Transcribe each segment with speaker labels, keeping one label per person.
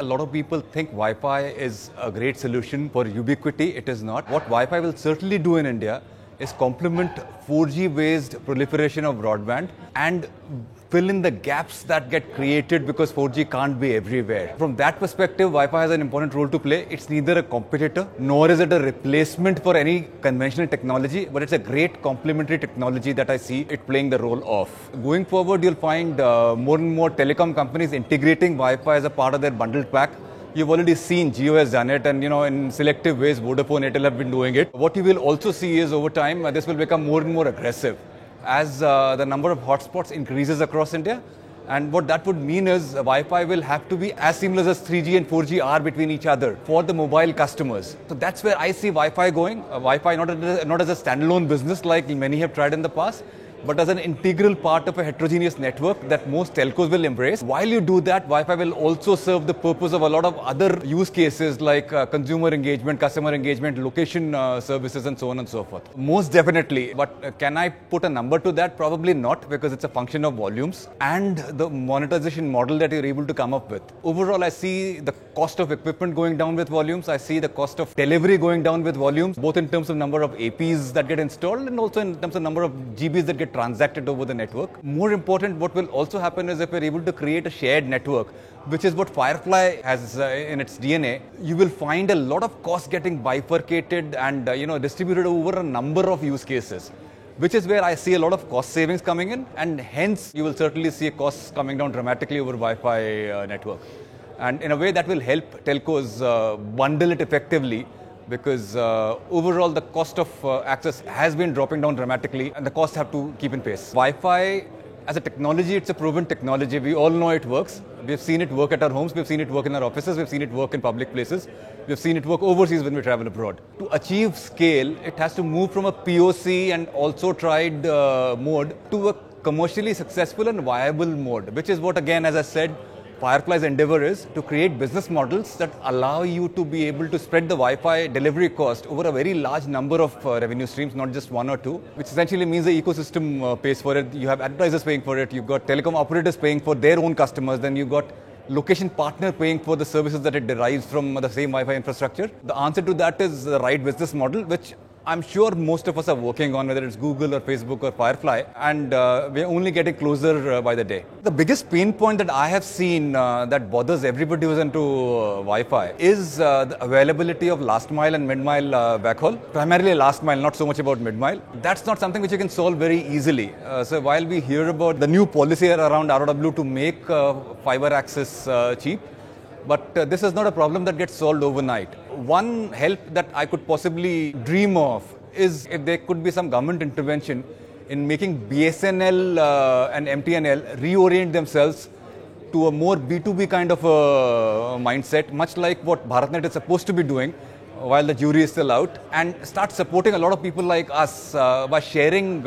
Speaker 1: A lot of people think Wi-Fi is a great solution for ubiquity. It is not. What Wi-Fi will certainly do in India is complement 4G-based proliferation of broadband and fill in the gaps that get created because 4G can't be everywhere. From that perspective, Wi-Fi has an important role to play. It's neither a competitor, nor is it a replacement for any conventional technology, but it's a great complementary technology that I see it playing the role of. Going forward, you'll find more and more telecom companies integrating Wi-Fi as a part of their bundled pack. You've already seen Jio has done it, and in selective ways, Vodafone, Airtel have been doing it. What you will also see is over time, this will become more and more aggressive as the number of hotspots increases across India. And what that would mean is Wi-Fi will have to be as seamless as 3G and 4G are between each other for the mobile customers. So that's where I see Wi-Fi going. Wi-Fi not as a standalone business like many have tried in the past, but as an integral part of a heterogeneous network that most telcos will embrace. While you do that, Wi-Fi will also serve the purpose of a lot of other use cases like consumer engagement, customer engagement, location services, and so on and so forth. Most definitely. But can I put a number to that? Probably not, because it's a function of volumes and the monetization model that you're able to come up with. Overall, I see the cost of equipment going down with volumes. I see the cost of delivery going down with volumes, both in terms of number of APs that get installed and also in terms of number of GBs that get transacted over the network. More important, what will also happen is if we're able to create a shared network, which is what Firefly has in its DNA, you will find a lot of costs getting bifurcated and distributed over a number of use cases, which is where I see a lot of cost savings coming in, and hence you will certainly see costs coming down dramatically over Wi-Fi network. And in a way that will help telcos bundle it effectively, because overall the cost of access has been dropping down dramatically and the costs have to keep in pace. Wi-Fi as a technology, it's a proven technology. We all know it works. We've seen it work at our homes, we've seen it work in our offices, we've seen it work in public places, we've seen it work overseas when we travel abroad. To achieve scale, it has to move from a POC and also tried mode to a commercially successful and viable mode, which is what, again, as I said, Firefly's endeavor is to create business models that allow you to be able to spread the Wi-Fi delivery cost over a very large number of revenue streams, not just one or two, which essentially means the ecosystem pays for it. You have advertisers paying for it, you've got telecom operators paying for their own customers, then you've got location partner paying for the services that it derives from the same Wi-Fi infrastructure. The answer to that is the right business model, which I'm sure most of us are working on, whether it's Google or Facebook or Firefly, and we're only getting closer by the day. The biggest pain point that I have seen that bothers everybody who's into Wi-Fi is the availability of last mile and mid-mile backhaul. Primarily last mile, not so much about mid-mile. That's not something which you can solve very easily. So while we hear about the new policy around ROW to make fiber access cheap, but this is not a problem that gets solved overnight. One help that I could possibly dream of is if there could be some government intervention in making BSNL and MTNL reorient themselves to a more B2B kind of a mindset, much like what BharatNet is supposed to be doing while the jury is still out, and start supporting a lot of people like us by sharing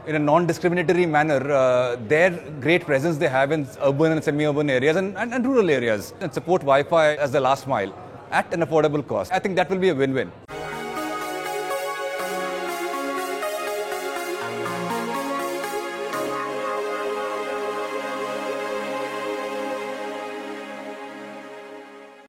Speaker 1: in a non-discriminatory manner their great presence they have in urban and semi-urban areas and rural areas, and support Wi-Fi as the last mile at an affordable cost. I think that will be a win-win.